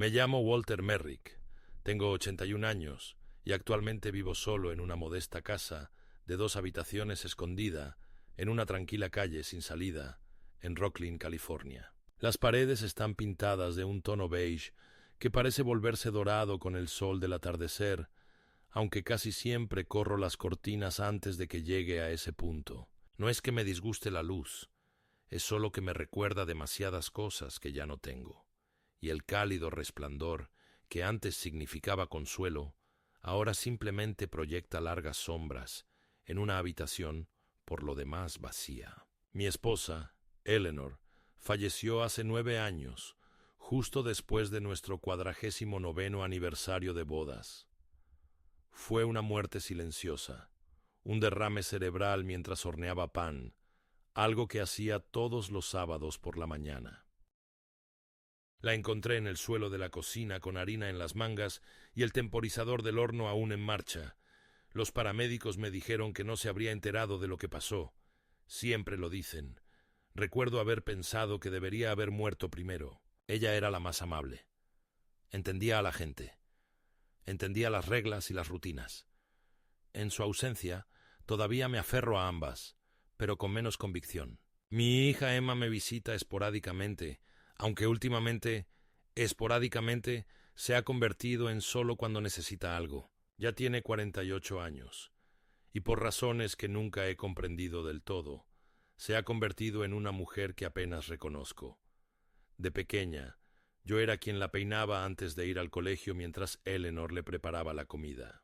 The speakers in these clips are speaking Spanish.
Me llamo Walter Merrick, tengo 81 años y actualmente vivo solo en una modesta casa de 2 habitaciones escondida en una tranquila calle sin salida en Rocklin, California. Las paredes están pintadas de un tono beige que parece volverse dorado con el sol del atardecer, aunque casi siempre corro las cortinas antes de que llegue a ese punto. No es que me disguste la luz, es solo que me recuerda demasiadas cosas que ya no tengo, y el cálido resplandor, que antes significaba consuelo, ahora simplemente proyecta largas sombras en una habitación por lo demás vacía. Mi esposa, Eleanor, falleció hace 9 años, justo después de nuestro 49º aniversario de bodas. Fue una muerte silenciosa, un derrame cerebral mientras horneaba pan, algo que hacía todos los sábados por la mañana. La encontré en el suelo de la cocina con harina en las mangas y el temporizador del horno aún en marcha. Los paramédicos me dijeron que no se habría enterado de lo que pasó. Siempre lo dicen. Recuerdo haber pensado que debería haber muerto primero. Ella era la más amable. Entendía a la gente. Entendía las reglas y las rutinas. En su ausencia, todavía me aferro a ambas, pero con menos convicción. Mi hija Emma me visita esporádicamente, aunque últimamente, esporádicamente, se ha convertido en solo cuando necesita algo. Ya tiene 48 años, y por razones que nunca he comprendido del todo, se ha convertido en una mujer que apenas reconozco. De pequeña, yo era quien la peinaba antes de ir al colegio mientras Eleanor le preparaba la comida.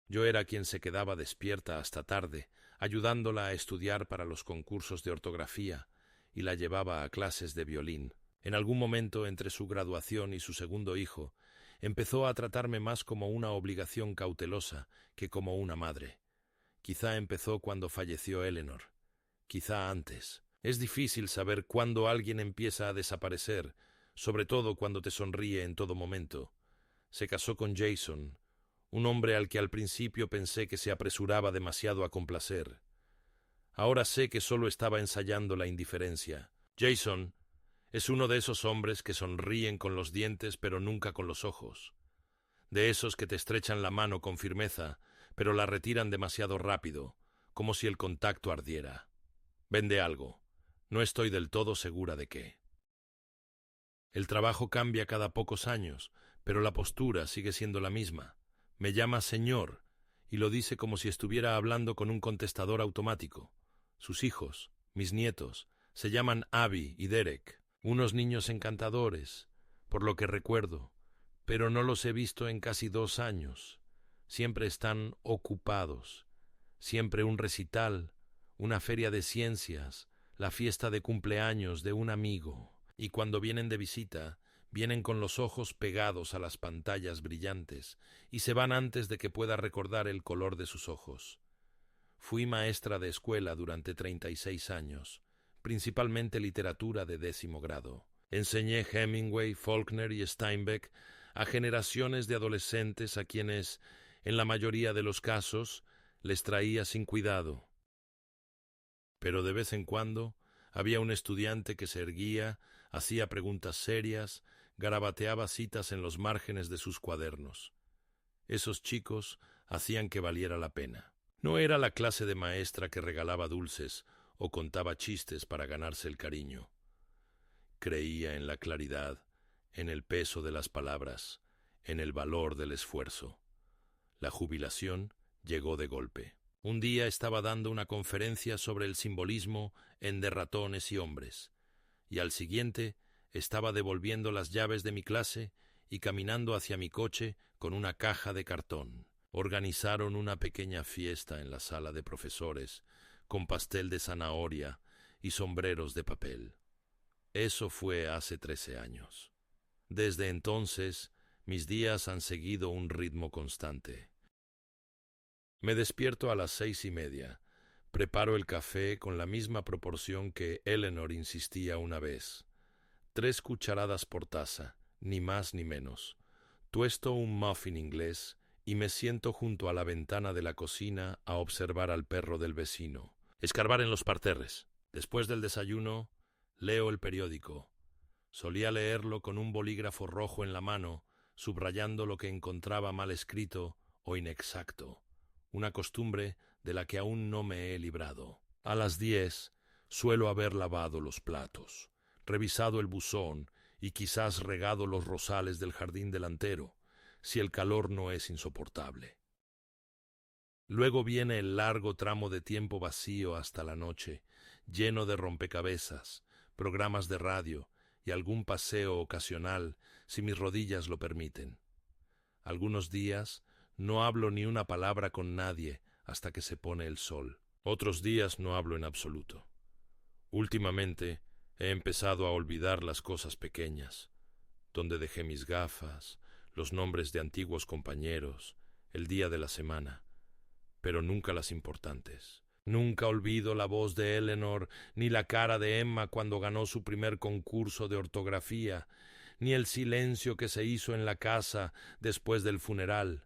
Yo era quien se quedaba despierta hasta tarde, ayudándola a estudiar para los concursos de ortografía, y la llevaba a clases de violín. En algún momento entre su graduación y su segundo hijo, empezó a tratarme más como una obligación cautelosa que como una madre. Quizá empezó cuando falleció Eleanor, quizá antes. Es difícil saber cuándo alguien empieza a desaparecer, sobre todo cuando te sonríe en todo momento. Se casó con Jason, un hombre al que al principio pensé que se apresuraba demasiado a complacer. Ahora sé que solo estaba ensayando la indiferencia. Jason es uno de esos hombres que sonríen con los dientes pero nunca con los ojos. De esos que te estrechan la mano con firmeza, pero la retiran demasiado rápido, como si el contacto ardiera. Vende algo. No estoy del todo segura de qué. El trabajo cambia cada pocos años, pero la postura sigue siendo la misma. Me llama señor, y lo dice como si estuviera hablando con un contestador automático. Sus hijos, mis nietos, se llaman Abby y Derek, unos niños encantadores, por lo que recuerdo, pero no los he visto en casi 2 años. Siempre están ocupados, siempre un recital, una feria de ciencias, la fiesta de cumpleaños de un amigo, y cuando vienen de visita, vienen con los ojos pegados a las pantallas brillantes y se van antes de que pueda recordar el color de sus ojos. Fui maestra de escuela durante 36 años, principalmente literatura de 10º grado. Enseñé Hemingway, Faulkner y Steinbeck a generaciones de adolescentes a quienes, en la mayoría de los casos, les traía sin cuidado. Pero de vez en cuando había un estudiante que se erguía, hacía preguntas serias, garabateaba citas en los márgenes de sus cuadernos. Esos chicos hacían que valiera la pena. No era la clase de maestra que regalaba dulces o contaba chistes para ganarse el cariño. Creía en la claridad, en el peso de las palabras, en el valor del esfuerzo. La jubilación llegó de golpe. Un día estaba dando una conferencia sobre el simbolismo en De ratones y hombres, y al siguiente estaba devolviendo las llaves de mi clase y caminando hacia mi coche con una caja de cartón. Organizaron una pequeña fiesta en la sala de profesores, con pastel de zanahoria y sombreros de papel. Eso fue hace 13 años. Desde entonces, mis días han seguido un ritmo constante. Me despierto a las 6:30. Preparo el café con la misma proporción que Eleanor insistía una vez. 3 cucharadas por taza, ni más ni menos. Tuesto un muffin inglés y me siento junto a la ventana de la cocina a observar al perro del vecino. Escarbar en los parterres. Después del desayuno, leo el periódico. Solía leerlo con un bolígrafo rojo en la mano, subrayando lo que encontraba mal escrito o inexacto, una costumbre de la que aún no me he librado. A las 10 suelo haber lavado los platos, revisado el buzón y quizás regado los rosales del jardín delantero, si el calor no es insoportable. Luego viene el largo tramo de tiempo vacío hasta la noche, lleno de rompecabezas, programas de radio y algún paseo ocasional, si mis rodillas lo permiten. Algunos días no hablo ni una palabra con nadie hasta que se pone el sol. Otros días no hablo en absoluto. Últimamente he empezado a olvidar las cosas pequeñas, donde dejé mis gafas, los nombres de antiguos compañeros, el día de la semana, pero nunca las importantes. Nunca olvido la voz de Eleanor, ni la cara de Emma cuando ganó su primer concurso de ortografía, ni el silencio que se hizo en la casa después del funeral.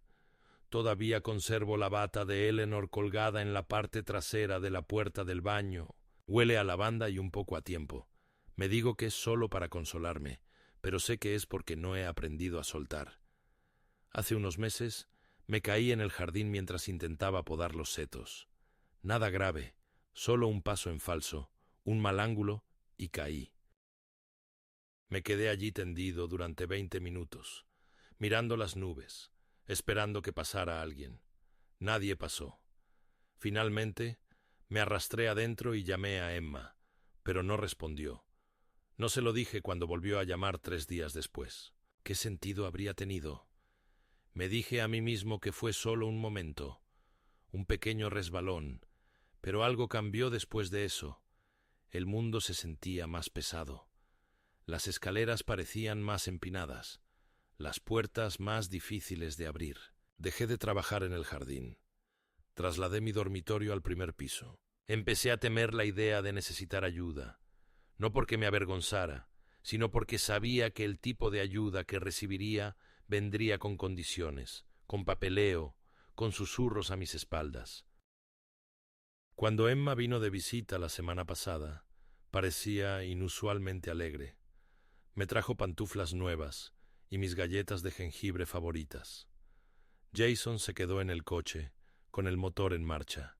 Todavía conservo la bata de Eleanor colgada en la parte trasera de la puerta del baño. Huele a lavanda y un poco a tiempo. Me digo que es solo para consolarme, pero sé que es porque no he aprendido a soltar. Hace unos meses me caí en el jardín mientras intentaba podar los setos. Nada grave, solo un paso en falso, un mal ángulo y caí. Me quedé allí tendido durante 20 minutos, mirando las nubes, esperando que pasara alguien. Nadie pasó. Finalmente, me arrastré adentro y llamé a Emma, pero no respondió. No se lo dije cuando volvió a llamar 3 días después. ¿Qué sentido habría tenido? Me dije a mí mismo que fue solo un momento, un pequeño resbalón, pero algo cambió después de eso. El mundo se sentía más pesado. Las escaleras parecían más empinadas, las puertas más difíciles de abrir. Dejé de trabajar en el jardín. Trasladé mi dormitorio al primer piso. Empecé a temer la idea de necesitar ayuda, no porque me avergonzara, sino porque sabía que el tipo de ayuda que recibiría vendría con condiciones, con papeleo, con susurros a mis espaldas. Cuando Emma vino de visita la semana pasada, parecía inusualmente alegre. Me trajo pantuflas nuevas y mis galletas de jengibre favoritas. Jason se quedó en el coche, con el motor en marcha.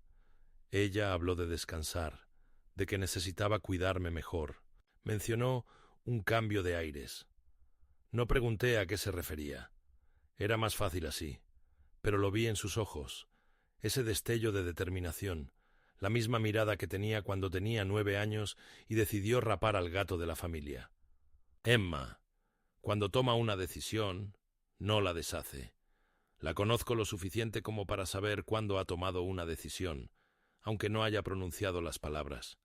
Ella habló de descansar, de que necesitaba cuidarme mejor. Mencionó un cambio de aires. No pregunté a qué se refería. Era más fácil así, pero lo vi en sus ojos, ese destello de determinación, la misma mirada que tenía cuando tenía 9 años y decidió rapar al gato de la familia. Emma, cuando toma una decisión, no la deshace. La conozco lo suficiente como para saber cuándo ha tomado una decisión, aunque no haya pronunciado las palabras.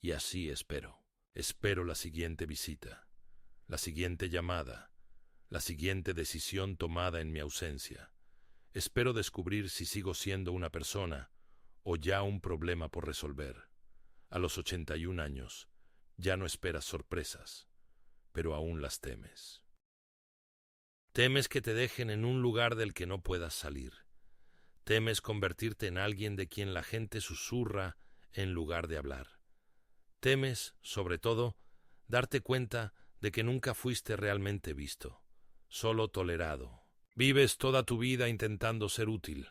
Y así espero. Espero la siguiente visita, la siguiente llamada, la siguiente decisión tomada en mi ausencia. Espero descubrir si sigo siendo una persona o ya un problema por resolver. A los 81 años, ya no esperas sorpresas, pero aún las temes. Temes que te dejen en un lugar del que no puedas salir. Temes convertirte en alguien de quien la gente susurra en lugar de hablar. Temes, sobre todo, darte cuenta de que nunca fuiste realmente visto, solo tolerado. Vives toda tu vida intentando ser útil,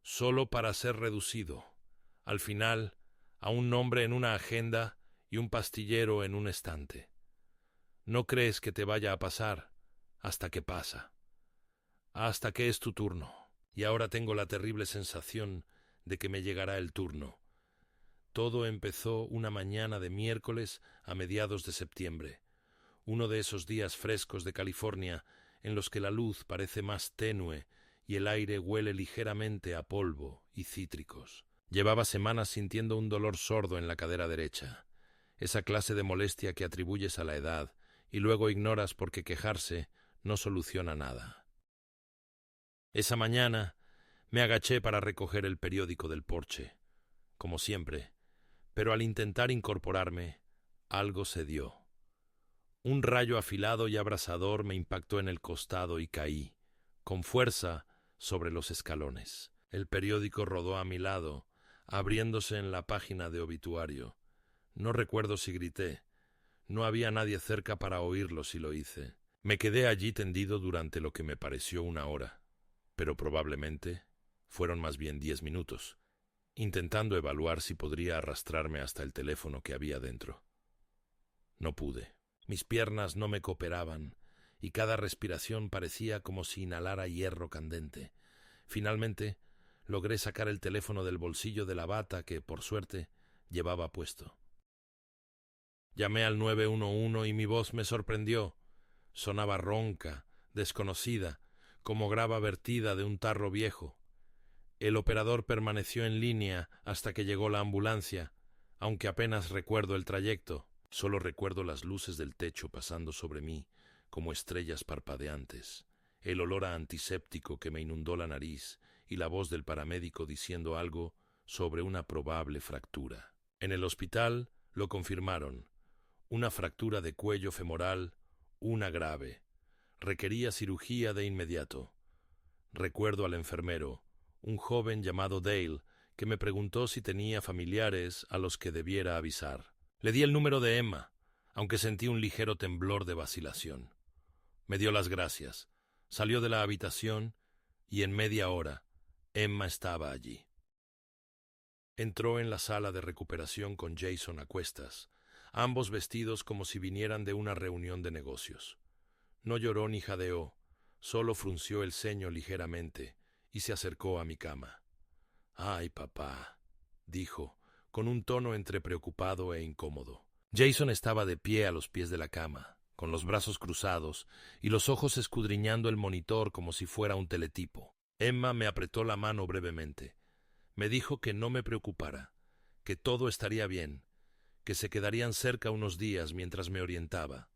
solo para ser reducido, al final, a un nombre en una agenda y un pastillero en un estante. No crees que te vaya a pasar hasta que pasa, hasta que es tu turno. Y ahora tengo la terrible sensación de que me llegará el turno. Todo empezó una mañana de miércoles a mediados de septiembre, uno de esos días frescos de California en los que la luz parece más tenue y el aire huele ligeramente a polvo y cítricos. Llevaba semanas sintiendo un dolor sordo en la cadera derecha, esa clase de molestia que atribuyes a la edad y luego ignoras porque quejarse no soluciona nada. Esa mañana me agaché para recoger el periódico del porche, como siempre, pero al intentar incorporarme, algo se dio. Un rayo afilado y abrasador me impactó en el costado y caí, con fuerza, sobre los escalones. El periódico rodó a mi lado, abriéndose en la página de obituario. No recuerdo si grité. No había nadie cerca para oírlo si lo hice. Me quedé allí tendido durante lo que me pareció una hora, pero probablemente fueron más bien 10 minutos, intentando evaluar si podría arrastrarme hasta el teléfono que había dentro. No pude. Mis piernas no me cooperaban, y cada respiración parecía como si inhalara hierro candente. Finalmente, logré sacar el teléfono del bolsillo de la bata que, por suerte, llevaba puesto. Llamé al 911 y mi voz me sorprendió. Sonaba ronca, desconocida, como grava vertida de un tarro viejo. El operador permaneció en línea hasta que llegó la ambulancia, aunque apenas recuerdo el trayecto. Solo recuerdo las luces del techo pasando sobre mí como estrellas parpadeantes, el olor a antiséptico que me inundó la nariz y la voz del paramédico diciendo algo sobre una probable fractura. En el hospital lo confirmaron. Una fractura de cuello femoral, una grave. Requería cirugía de inmediato. Recuerdo al enfermero, un joven llamado Dale, que me preguntó si tenía familiares a los que debiera avisar. Le di el número de Emma, aunque sentí un ligero temblor de vacilación. Me dio las gracias, salió de la habitación y en media hora Emma estaba allí. Entró en la sala de recuperación con Jason a cuestas, ambos vestidos como si vinieran de una reunión de negocios. No lloró ni jadeó, solo frunció el ceño ligeramente y se acercó a mi cama. «Ay, papá», dijo, con un tono entre preocupado e incómodo. Jason estaba de pie a los pies de la cama, con los brazos cruzados y los ojos escudriñando el monitor como si fuera un teletipo. Emma me apretó la mano brevemente. Me dijo que no me preocupara, que todo estaría bien, que se quedarían cerca unos días mientras me orientaba.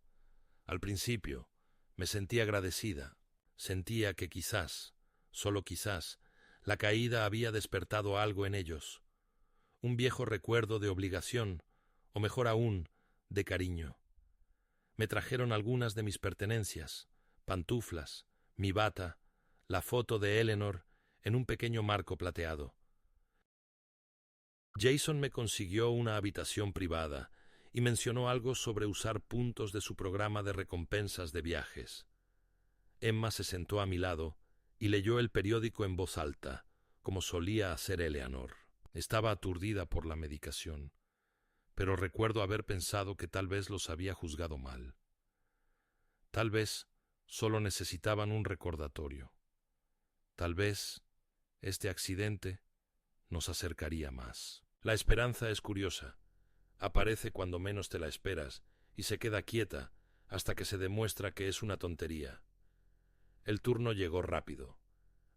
Al principio, me sentí agradecida. Sentía que quizás, solo quizás, la caída había despertado algo en ellos. Un viejo recuerdo de obligación, o mejor aún, de cariño. Me trajeron algunas de mis pertenencias, pantuflas, mi bata, la foto de Eleanor en un pequeño marco plateado. Jason me consiguió una habitación privada y mencionó algo sobre usar puntos de su programa de recompensas de viajes. Emma se sentó a mi lado y leyó el periódico en voz alta, como solía hacer Eleanor. Estaba aturdida por la medicación, pero recuerdo haber pensado que tal vez los había juzgado mal. Tal vez solo necesitaban un recordatorio. Tal vez este accidente nos acercaría más. La esperanza es curiosa. Aparece cuando menos te la esperas y se queda quieta hasta que se demuestra que es una tontería. El turno llegó rápido.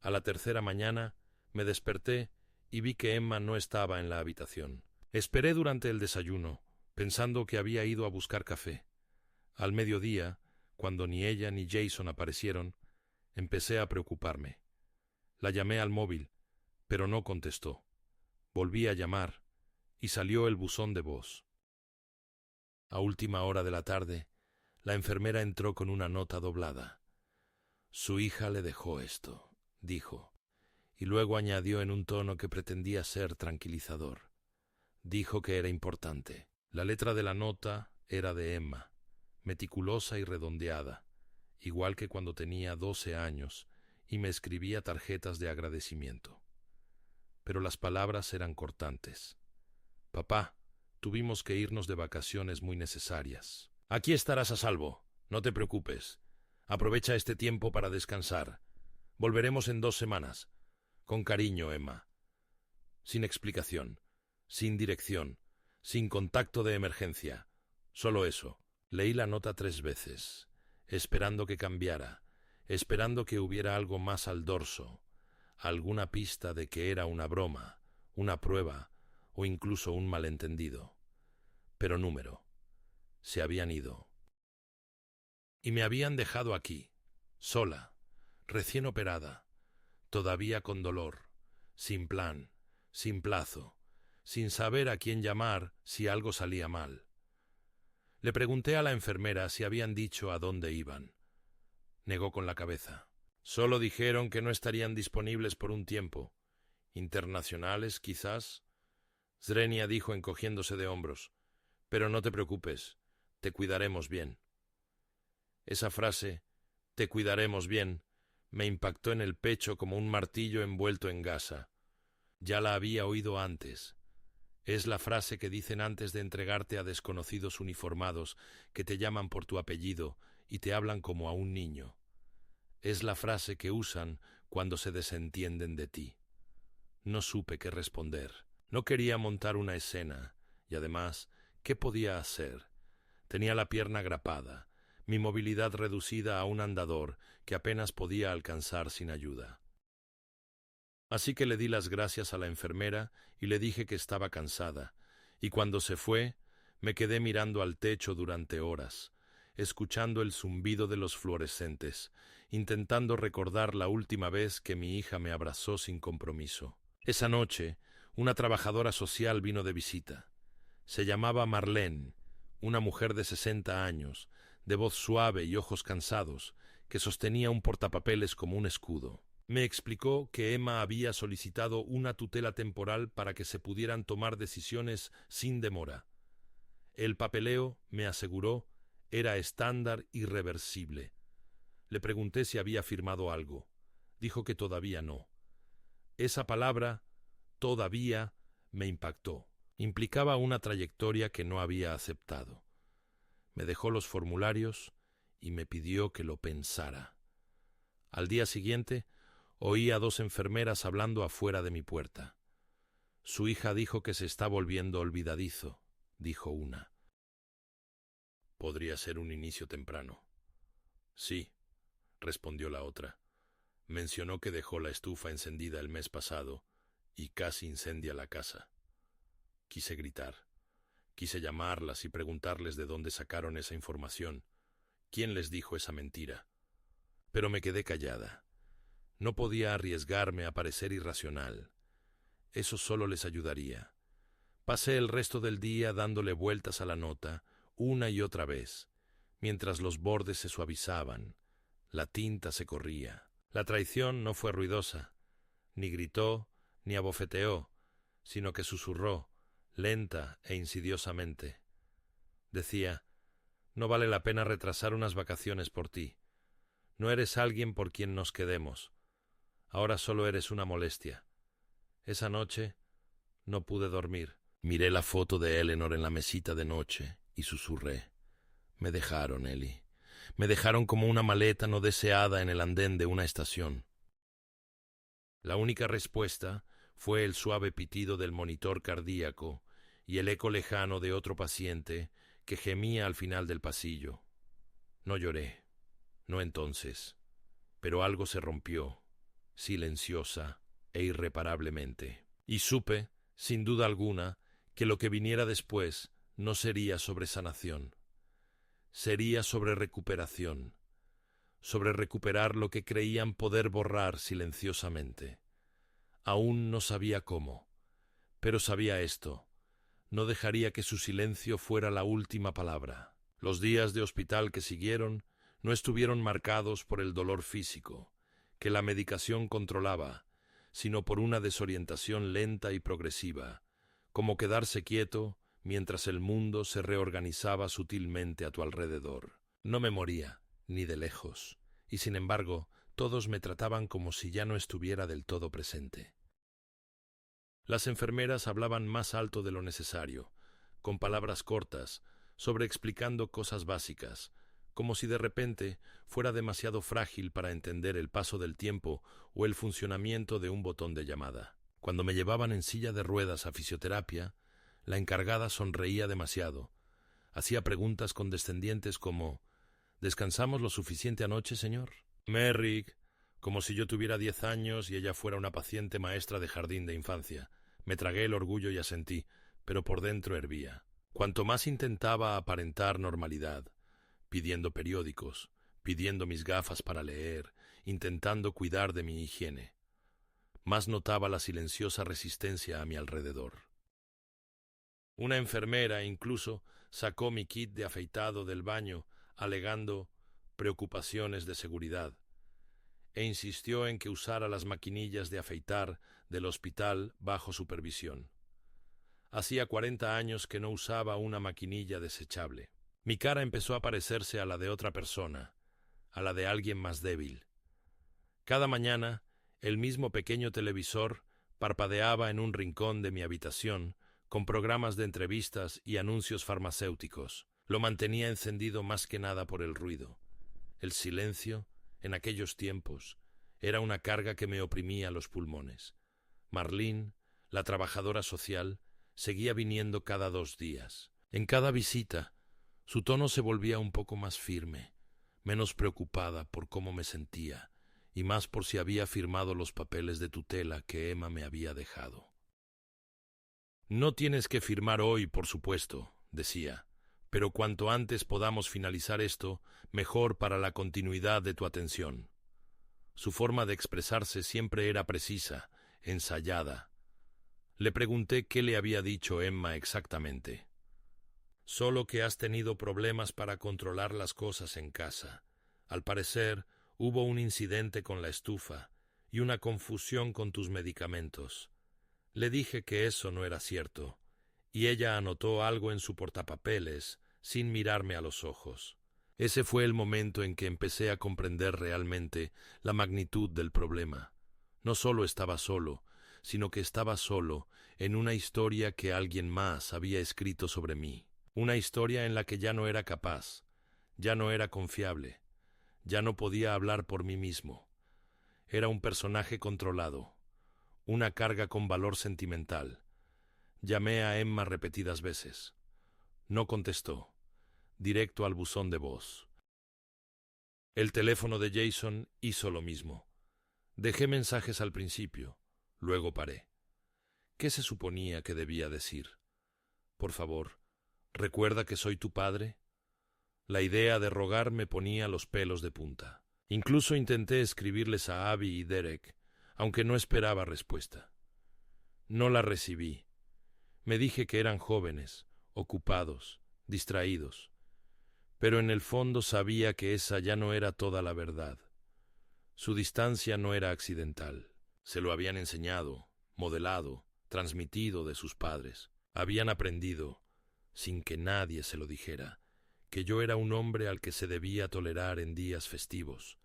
A la tercera mañana me desperté y vi que Emma no estaba en la habitación. Esperé durante el desayuno, pensando que había ido a buscar café. Al mediodía, cuando ni ella ni Jason aparecieron, empecé a preocuparme. La llamé al móvil, pero no contestó. Volví a llamar y salió el buzón de voz. A última hora de la tarde, la enfermera entró con una nota doblada. Su hija le dejó esto, dijo, y luego añadió en un tono que pretendía ser tranquilizador. Dijo que era importante. La letra de la nota era de Emma, meticulosa y redondeada, igual que cuando tenía 12 años y me escribía tarjetas de agradecimiento. Pero las palabras eran cortantes. «Papá, tuvimos que irnos de vacaciones muy necesarias. Aquí estarás a salvo, no te preocupes. Aprovecha este tiempo para descansar. Volveremos en 2 semanas. Con cariño, Emma». Sin explicación, sin dirección, sin contacto de emergencia. Solo eso. Leí la nota 3 veces, esperando que cambiara, esperando que hubiera algo más al dorso, alguna pista de que era una broma, una prueba o incluso un malentendido. Pero número. Se habían ido. Y me habían dejado aquí, sola, recién operada, todavía con dolor, sin plan, sin plazo, sin saber a quién llamar si algo salía mal. Le pregunté a la enfermera si habían dicho a dónde iban. Negó con la cabeza. Solo dijeron que no estarían disponibles por un tiempo. Internacionales, quizás. Zrenia dijo encogiéndose de hombros. Pero no te preocupes. te cuidaremos bien. Esa frase, te cuidaremos bien, me impactó en el pecho como un martillo envuelto en gasa. Ya la había oído antes. Es la frase que dicen antes de entregarte a desconocidos uniformados que te llaman por tu apellido y te hablan como a un niño. Es la frase que usan cuando se desentienden de ti. No supe qué responder. No quería montar una escena, y además, ¿qué podía hacer? Tenía la pierna agrapada, mi movilidad reducida a un andador que apenas podía alcanzar sin ayuda. Así que le di las gracias a la enfermera y le dije que estaba cansada, y cuando se fue, me quedé mirando al techo durante horas, escuchando el zumbido de los fluorescentes, intentando recordar la última vez que mi hija me abrazó sin compromiso. Esa noche, una trabajadora social vino de visita. Se llamaba Marlene, una mujer de 60 años, de voz suave y ojos cansados, que sostenía un portapapeles como un escudo. Me explicó que Emma había solicitado una tutela temporal para que se pudieran tomar decisiones sin demora. El papeleo, me aseguró, era estándar y reversible. Le pregunté si había firmado algo. Dijo que todavía no. Esa palabra, todavía, me impactó. Implicaba una trayectoria que no había aceptado. Me dejó los formularios y me pidió que lo pensara. Al día siguiente, oí a 2 enfermeras hablando afuera de mi puerta. Su hija dijo que se está volviendo olvidadizo, dijo una. Podría ser un inicio temprano. Sí, respondió la otra. Mencionó que dejó la estufa encendida el mes pasado y casi incendia la casa. Quise gritar. Quise llamarlas y preguntarles de dónde sacaron esa información. ¿Quién les dijo esa mentira? Pero me quedé callada. No podía arriesgarme a parecer irracional. Eso solo les ayudaría. Pasé el resto del día dándole vueltas a la nota, una y otra vez, mientras los bordes se suavizaban, la tinta se corría. La traición no fue ruidosa, ni gritó, ni abofeteó, sino que susurró, lenta e insidiosamente. Decía, no vale la pena retrasar unas vacaciones por ti. No eres alguien por quien nos quedemos. Ahora solo eres una molestia. Esa noche no pude dormir. Miré la foto de Eleanor en la mesita de noche y susurré. Me dejaron, Ellie. Me dejaron como una maleta no deseada en el andén de una estación. La única respuesta fue el suave pitido del monitor cardíaco y el eco lejano de otro paciente que gemía al final del pasillo. No lloré, no entonces, pero algo se rompió, silenciosa e irreparablemente. Y supe, sin duda alguna, que lo que viniera después no sería sobre sanación. Sería sobre recuperación, sobre recuperar lo que creían poder borrar silenciosamente. Aún no sabía cómo, pero sabía esto. No dejaría que su silencio fuera la última palabra. Los días de hospital que siguieron no estuvieron marcados por el dolor físico, que la medicación controlaba, sino por una desorientación lenta y progresiva, como quedarse quieto mientras el mundo se reorganizaba sutilmente a tu alrededor. No me moría, ni de lejos, y sin embargo, todos me trataban como si ya no estuviera del todo presente. Las enfermeras hablaban más alto de lo necesario, con palabras cortas, sobreexplicando cosas básicas, como si de repente fuera demasiado frágil para entender el paso del tiempo o el funcionamiento de un botón de llamada. Cuando me llevaban en silla de ruedas a fisioterapia, la encargada sonreía demasiado. Hacía preguntas condescendientes como ¿descansamos lo suficiente anoche, señor? Merrick, como si yo tuviera 10 años y ella fuera una paciente maestra de jardín de infancia. Me tragué el orgullo y asentí, pero por dentro hervía. Cuanto más intentaba aparentar normalidad, pidiendo periódicos, pidiendo mis gafas para leer, intentando cuidar de mi higiene, más notaba la silenciosa resistencia a mi alrededor. Una enfermera incluso sacó mi kit de afeitado del baño, alegando preocupaciones de seguridad, e insistió en que usara las maquinillas de afeitar del hospital bajo supervisión. Hacía 40 años que no usaba una maquinilla desechable. Mi cara empezó a parecerse a la de otra persona, a la de alguien más débil. Cada mañana, el mismo pequeño televisor parpadeaba en un rincón de mi habitación con programas de entrevistas y anuncios farmacéuticos. Lo mantenía encendido más que nada por el ruido. El silencio, en aquellos tiempos, era una carga que me oprimía los pulmones. Marlene, la trabajadora social, seguía viniendo cada 2 días. En cada visita, su tono se volvía un poco más firme, menos preocupada por cómo me sentía, y más por si había firmado los papeles de tutela que Emma me había dejado. «No tienes que firmar hoy, por supuesto», decía, «pero cuanto antes podamos finalizar esto, mejor para la continuidad de tu atención». Su forma de expresarse siempre era precisa, ensayada. Le pregunté qué le había dicho Emma exactamente. «Solo que has tenido problemas para controlar las cosas en casa. Al parecer, hubo un incidente con la estufa y una confusión con tus medicamentos». Le dije que eso no era cierto, y ella anotó algo en su portapapeles, sin mirarme a los ojos. Ese fue el momento en que empecé a comprender realmente la magnitud del problema. No solo estaba solo, sino que estaba solo en una historia que alguien más había escrito sobre mí. Una historia en la que ya no era capaz, ya no era confiable, ya no podía hablar por mí mismo. Era un personaje controlado, una carga con valor sentimental. Llamé a Emma repetidas veces. No contestó. Directo al buzón de voz. El teléfono de Jason hizo lo mismo. Dejé mensajes al principio, luego paré. ¿Qué se suponía que debía decir? Por favor, ¿recuerda que soy tu padre? La idea de rogar me ponía los pelos de punta. Incluso intenté escribirles a Abby y Derek, aunque no esperaba respuesta. No la recibí. Me dije que eran jóvenes, ocupados, distraídos. Pero en el fondo sabía que esa ya no era toda la verdad. Su distancia no era accidental. Se lo habían enseñado, modelado, transmitido de sus padres. Habían aprendido, sin que nadie se lo dijera, que yo era un hombre al que se debía tolerar en días festivos,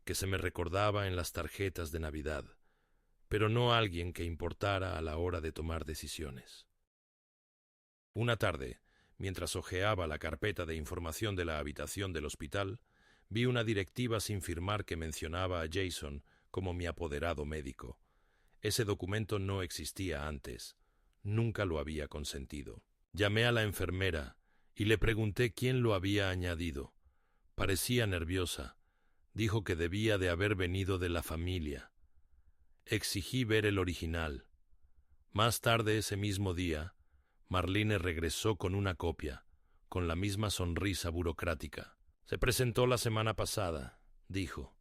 que se me recordaba en las tarjetas de Navidad, pero no alguien que importara a la hora de tomar decisiones. Una tarde, mientras hojeaba la carpeta de información de la habitación del hospital, vi una directiva sin firmar que mencionaba a Jason como mi apoderado médico. Ese documento no existía antes. Nunca lo había consentido. Llamé a la enfermera y le pregunté quién lo había añadido. Parecía nerviosa. Dijo que debía de haber venido de la familia. Exigí ver el original. Más tarde ese mismo día, Marlene regresó con una copia, con la misma sonrisa burocrática. «Se presentó la semana pasada», dijo.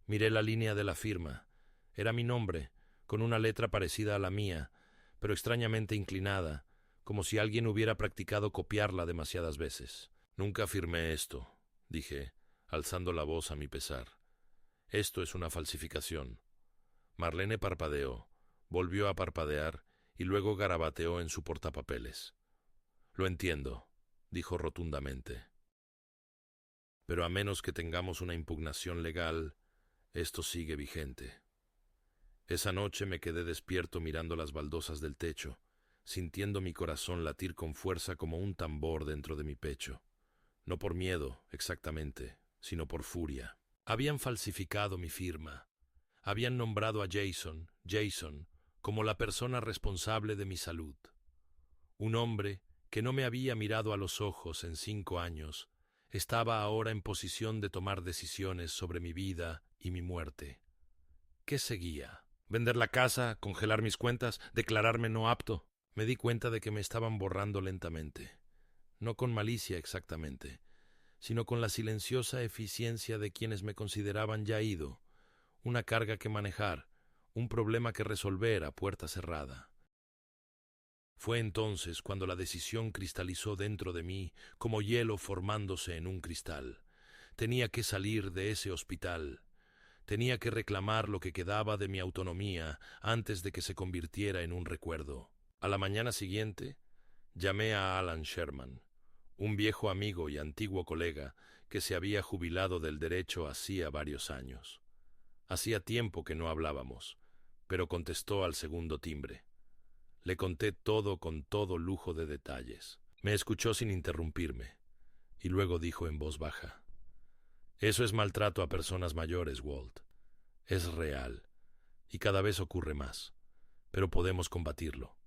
Miré la línea de la firma. Era mi nombre, con una letra parecida a la mía, pero extrañamente inclinada, como si alguien hubiera practicado copiarla demasiadas veces. «Nunca firmé esto», dije, alzando la voz a mi pesar. «Esto es una falsificación». Marlene parpadeó, volvió a parpadear y luego garabateó en su portapapeles. «Lo entiendo», dijo rotundamente. «Pero a menos que tengamos una impugnación legal, esto sigue vigente». Esa noche me quedé despierto mirando las baldosas del techo, sintiendo mi corazón latir con fuerza como un tambor dentro de mi pecho. No por miedo, exactamente, sino por furia. Habían falsificado mi firma. Habían nombrado a Jason, como la persona responsable de mi salud. Un hombre que no me había mirado a los ojos en 5 años, estaba ahora en posición de tomar decisiones sobre mi vida y mi muerte. ¿Qué seguía? ¿Vender la casa, congelar mis cuentas, declararme no apto? Me di cuenta de que me estaban borrando lentamente. No con malicia exactamente, sino con la silenciosa eficiencia de quienes me consideraban ya ido, una carga que manejar, un problema que resolver a puerta cerrada. Fue entonces cuando la decisión cristalizó dentro de mí como hielo formándose en un cristal. Tenía que salir de ese hospital. Tenía que reclamar lo que quedaba de mi autonomía antes de que se convirtiera en un recuerdo. A la mañana siguiente, llamé a Alan Sherman, un viejo amigo y antiguo colega que se había jubilado del derecho hacía varios años. Hacía tiempo que no hablábamos, pero contestó al segundo timbre. Le conté todo con todo lujo de detalles. Me escuchó sin interrumpirme, y luego dijo en voz baja: «Eso es maltrato a personas mayores, Walt. Es real, y cada vez ocurre más, pero podemos combatirlo.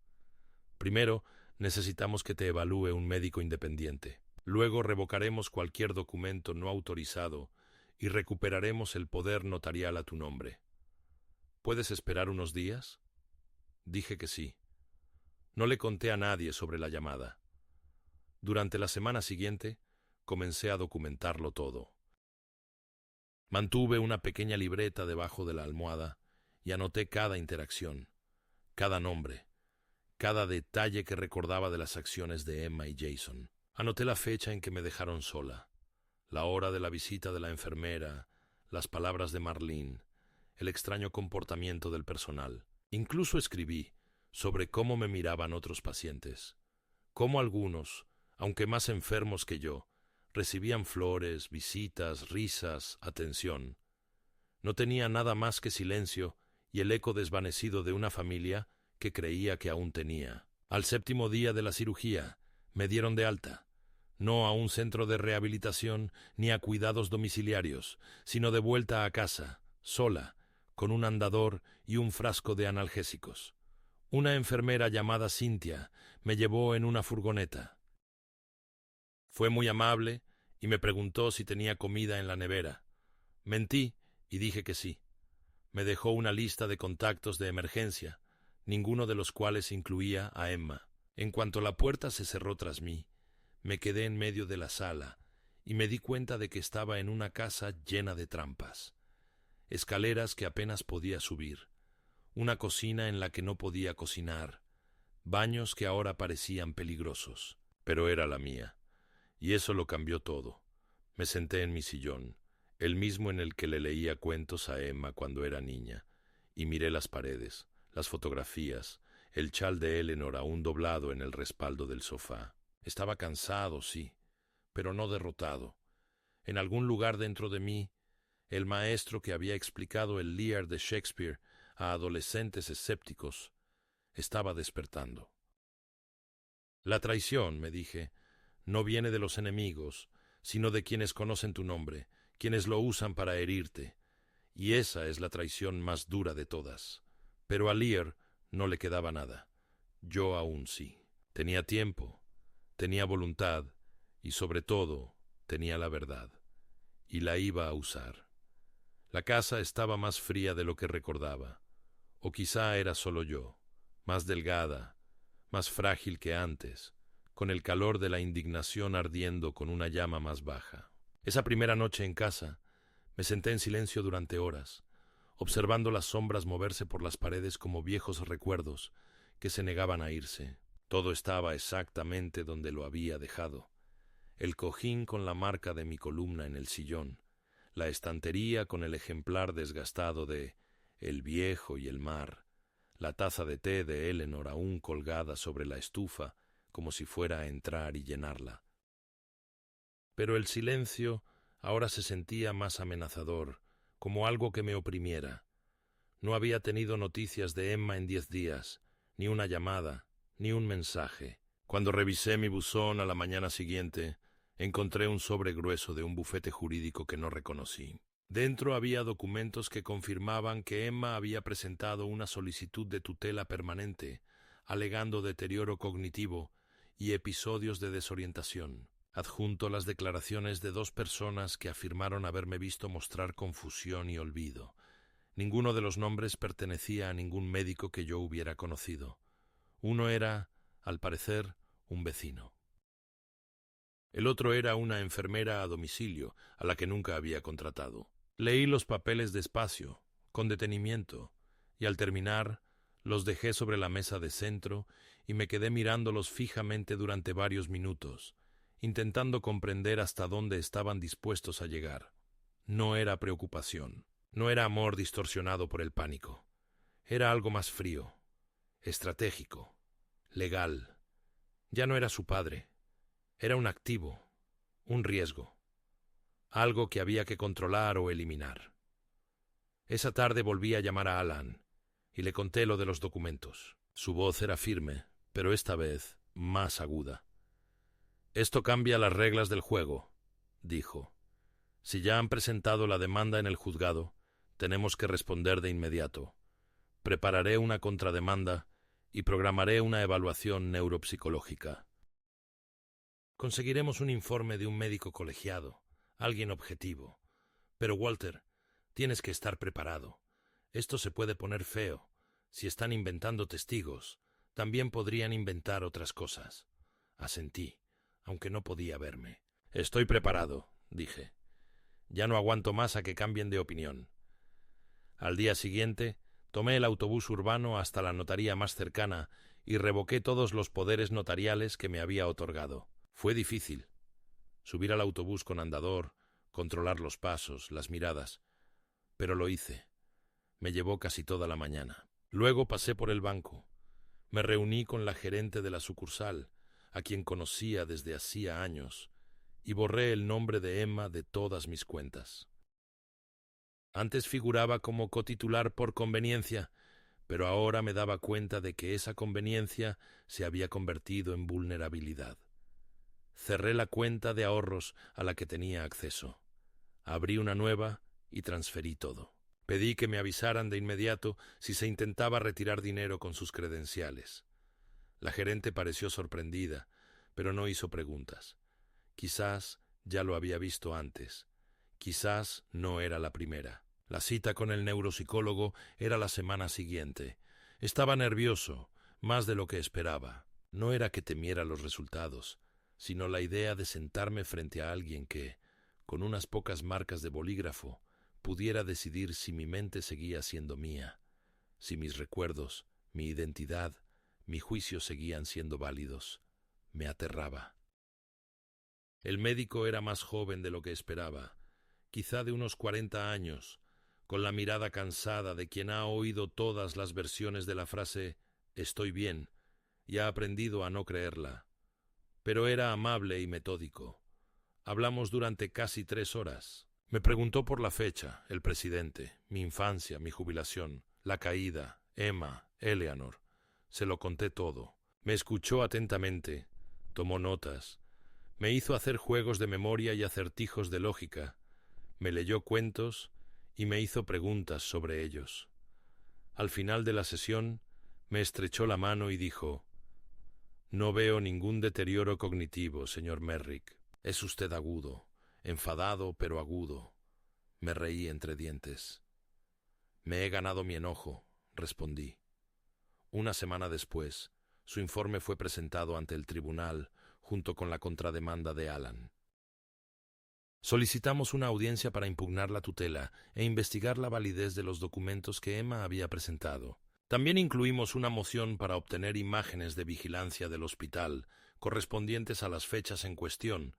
Primero, necesitamos que te evalúe un médico independiente. Luego revocaremos cualquier documento no autorizado y recuperaremos el poder notarial a tu nombre. ¿Puedes esperar unos días?». Dije que sí. No le conté a nadie sobre la llamada. Durante la semana siguiente, comencé a documentarlo todo. Mantuve una pequeña libreta debajo de la almohada y anoté cada interacción, cada nombre, cada detalle que recordaba de las acciones de Emma y Jason. Anoté la fecha en que me dejaron sola, la hora de la visita de la enfermera, las palabras de Marlene, el extraño comportamiento del personal. Incluso escribí sobre cómo me miraban otros pacientes, cómo algunos, aunque más enfermos que yo, recibían flores, visitas, risas, atención. No tenía nada más que silencio y el eco desvanecido de una familia que creía que aún tenía. Al 7º día de la cirugía, me dieron de alta, no a un centro de rehabilitación ni a cuidados domiciliarios, sino de vuelta a casa, sola, con un andador y un frasco de analgésicos. Una enfermera llamada Cynthia me llevó en una furgoneta. Fue muy amable y me preguntó si tenía comida en la nevera. Mentí y dije que sí. Me dejó una lista de contactos de emergencia, ninguno de los cuales incluía a Emma. En cuanto la puerta se cerró tras mí, me quedé en medio de la sala y me di cuenta de que estaba en una casa llena de trampas, escaleras que apenas podía subir, una cocina en la que no podía cocinar, baños que ahora parecían peligrosos. Pero era la mía, y eso lo cambió todo. Me senté en mi sillón, el mismo en el que le leía cuentos a Emma cuando era niña, y miré las paredes, las fotografías, el chal de Eleanor aún doblado en el respaldo del sofá. Estaba cansado, sí, pero no derrotado. En algún lugar dentro de mí, el maestro que había explicado el Lear de Shakespeare a adolescentes escépticos estaba despertando. La traición, me dije, no viene de los enemigos, sino de quienes conocen tu nombre, quienes lo usan para herirte, y esa es la traición más dura de todas. Pero a Lear no le quedaba nada. Yo aún sí. Tenía tiempo, tenía voluntad y, sobre todo, tenía la verdad, y la iba a usar. La casa estaba más fría de lo que recordaba, o quizá era solo yo, más delgada, más frágil que antes, con el calor de la indignación ardiendo con una llama más baja. Esa primera noche en casa, me senté en silencio durante horas, observando las sombras moverse por las paredes como viejos recuerdos que se negaban a irse. Todo estaba exactamente donde lo había dejado. El cojín con la marca de mi columna en el sillón, la estantería con el ejemplar desgastado de El viejo y el mar, la taza de té de Eleanor aún colgada sobre la estufa como si fuera a entrar y llenarla. Pero el silencio ahora se sentía más amenazador, como algo que me oprimiera. No había tenido noticias de Emma en 10 días, ni una llamada, ni un mensaje. Cuando revisé mi buzón a la mañana siguiente, encontré un sobre grueso de un bufete jurídico que no reconocí. Dentro había documentos que confirmaban que Emma había presentado una solicitud de tutela permanente, alegando deterioro cognitivo y episodios de desorientación. Adjunto las declaraciones de 2 personas que afirmaron haberme visto mostrar confusión y olvido. Ninguno de los nombres pertenecía a ningún médico que yo hubiera conocido. Uno era, al parecer, un vecino. El otro era una enfermera a domicilio, a la que nunca había contratado. Leí los papeles despacio, con detenimiento, y al terminar los dejé sobre la mesa de centro y me quedé mirándolos fijamente durante varios minutos, intentando comprender hasta dónde estaban dispuestos a llegar. No era preocupación, no era amor distorsionado por el pánico. Era algo más frío, estratégico, legal. Ya no era su padre. Era un activo, un riesgo, algo que había que controlar o eliminar. Esa tarde volví a llamar a Alan y le conté lo de los documentos. Su voz era firme, pero esta vez más aguda. «Esto cambia las reglas del juego», dijo. «Si ya han presentado la demanda en el juzgado, tenemos que responder de inmediato. Prepararé una contrademanda y programaré una evaluación neuropsicológica. Conseguiremos un informe de un médico colegiado, alguien objetivo. Pero, Walter, tienes que estar preparado. Esto se puede poner feo. Si están inventando testigos, también podrían inventar otras cosas». Asentí, aunque no podía verme. «Estoy preparado», dije. «Ya no aguanto más a que cambien de opinión». Al día siguiente, tomé el autobús urbano hasta la notaría más cercana y revoqué todos los poderes notariales que me había otorgado. Fue difícil. Subir al autobús con andador, controlar los pasos, las miradas. Pero lo hice. Me llevó casi toda la mañana. Luego pasé por el banco. Me reuní con la gerente de la sucursal, a quien conocía desde hacía años, y borré el nombre de Emma de todas mis cuentas. Antes figuraba como cotitular por conveniencia, pero ahora me daba cuenta de que esa conveniencia se había convertido en vulnerabilidad. Cerré la cuenta de ahorros a la que tenía acceso. Abrí una nueva y transferí todo. Pedí que me avisaran de inmediato si se intentaba retirar dinero con sus credenciales. La gerente pareció sorprendida, pero no hizo preguntas. Quizás ya lo había visto antes. Quizás no era la primera. La cita con el neuropsicólogo era la semana siguiente. Estaba nervioso, más de lo que esperaba. No era que temiera los resultados, sino la idea de sentarme frente a alguien que, con unas pocas marcas de bolígrafo, pudiera decidir si mi mente seguía siendo mía, si mis recuerdos, mi identidad, mi juicio seguían siendo válidos. Me aterraba. El médico era más joven de lo que esperaba, quizá de unos 40 años, con la mirada cansada de quien ha oído todas las versiones de la frase «estoy bien» y ha aprendido a no creerla. Pero era amable y metódico. Hablamos durante casi 3 horas. Me preguntó por la fecha, el presidente, mi infancia, mi jubilación, la caída, Emma, Eleanor. Se lo conté todo. Me escuchó atentamente, tomó notas, me hizo hacer juegos de memoria y acertijos de lógica, me leyó cuentos y me hizo preguntas sobre ellos. Al final de la sesión, me estrechó la mano y dijo: «No veo ningún deterioro cognitivo, señor Merrick. Es usted agudo, enfadado pero agudo». Me reí entre dientes. «Me he ganado mi enojo», respondí. Una semana después, su informe fue presentado ante el tribunal junto con la contrademanda de Alan. Solicitamos una audiencia para impugnar la tutela e investigar la validez de los documentos que Emma había presentado. También incluimos una moción para obtener imágenes de vigilancia del hospital correspondientes a las fechas en cuestión,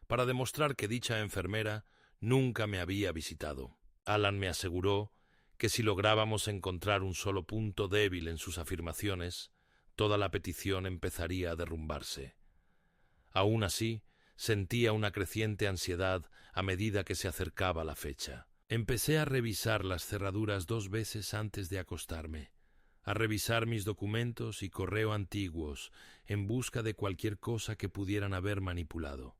para demostrar que dicha enfermera nunca me había visitado. Alan me aseguró que si lográbamos encontrar un solo punto débil en sus afirmaciones, toda la petición empezaría a derrumbarse. Aún así, sentía una creciente ansiedad a medida que se acercaba la fecha. Empecé a revisar las cerraduras 2 veces antes de acostarme, a revisar mis documentos y correo antiguos en busca de cualquier cosa que pudieran haber manipulado.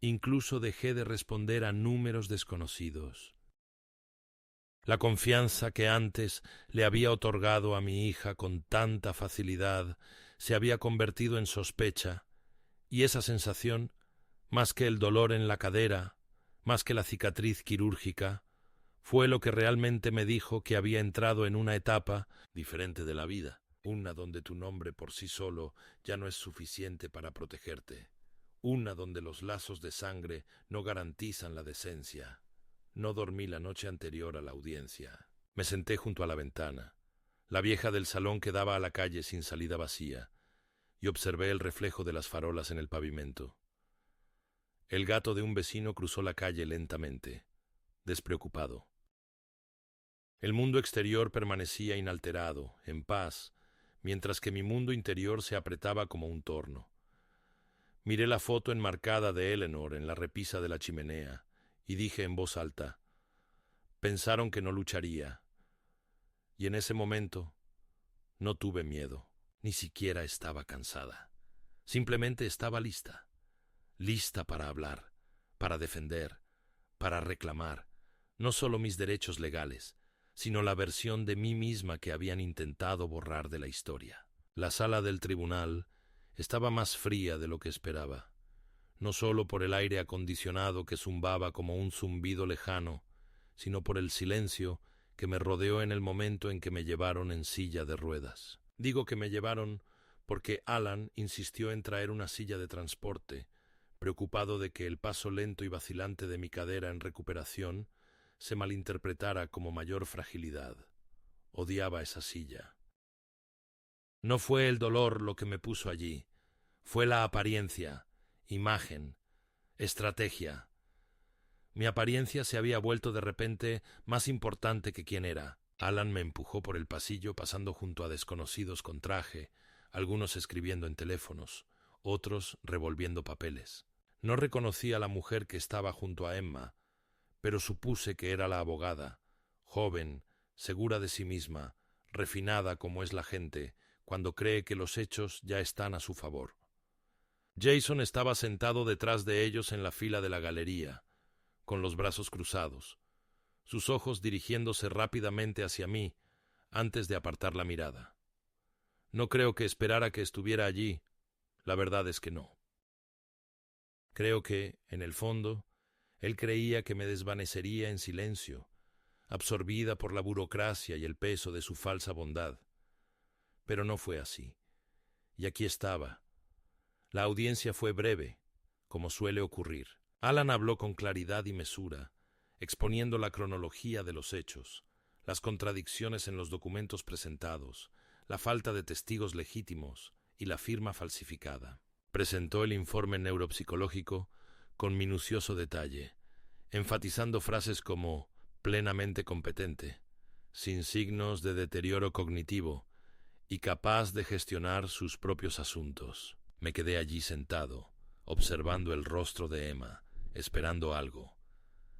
Incluso dejé de responder a números desconocidos. La confianza que antes le había otorgado a mi hija con tanta facilidad se había convertido en sospecha, y esa sensación, más que el dolor en la cadera, más que la cicatriz quirúrgica, fue lo que realmente me dijo que había entrado en una etapa diferente de la vida, una donde tu nombre por sí solo ya no es suficiente para protegerte, una donde los lazos de sangre no garantizan la decencia. No dormí la noche anterior a la audiencia. Me senté junto a la ventana. La vieja del salón que daba a la calle sin salida vacía, y observé el reflejo de las farolas en el pavimento. El gato de un vecino cruzó la calle lentamente, despreocupado. El mundo exterior permanecía inalterado, en paz, mientras que mi mundo interior se apretaba como un torno. Miré la foto enmarcada de Eleanor en la repisa de la chimenea y dije en voz alta: pensaron que no lucharía. Y en ese momento no tuve miedo, ni siquiera estaba cansada. Simplemente estaba lista, lista para hablar, para defender, para reclamar, no solo mis derechos legales, sino la versión de mí misma que habían intentado borrar de la historia. La sala del tribunal estaba más fría de lo que esperaba, no solo por el aire acondicionado que zumbaba como un zumbido lejano, sino por el silencio que me rodeó en el momento en que me llevaron en silla de ruedas. Digo que me llevaron porque Alan insistió en traer una silla de transporte, preocupado de que el paso lento y vacilante de mi cadera en recuperación se malinterpretara como mayor fragilidad. Odiaba esa silla. No fue el dolor lo que me puso allí, fue la apariencia, imagen, estrategia. Mi apariencia se había vuelto de repente más importante que quien era. Alan me empujó por el pasillo pasando junto a desconocidos con traje, algunos escribiendo en teléfonos, otros revolviendo papeles. No reconocí a la mujer que estaba junto a Emma, pero supuse que era la abogada, joven, segura de sí misma, refinada como es la gente, cuando cree que los hechos ya están a su favor. Jason estaba sentado detrás de ellos en la fila de la galería, con los brazos cruzados, sus ojos dirigiéndose rápidamente hacia mí antes de apartar la mirada. No creo que esperara que estuviera allí, la verdad es que no. Creo que, en el fondo, él creía que me desvanecería en silencio, absorbida por la burocracia y el peso de su falsa bondad. Pero no fue así. Y aquí estaba. La audiencia fue breve, como suele ocurrir. Alan habló con claridad y mesura, exponiendo la cronología de los hechos, las contradicciones en los documentos presentados, la falta de testigos legítimos y la firma falsificada. Presentó el informe neuropsicológico con minucioso detalle, enfatizando frases como plenamente competente, sin signos de deterioro cognitivo y capaz de gestionar sus propios asuntos. Me quedé allí sentado, observando el rostro de Emma, esperando algo: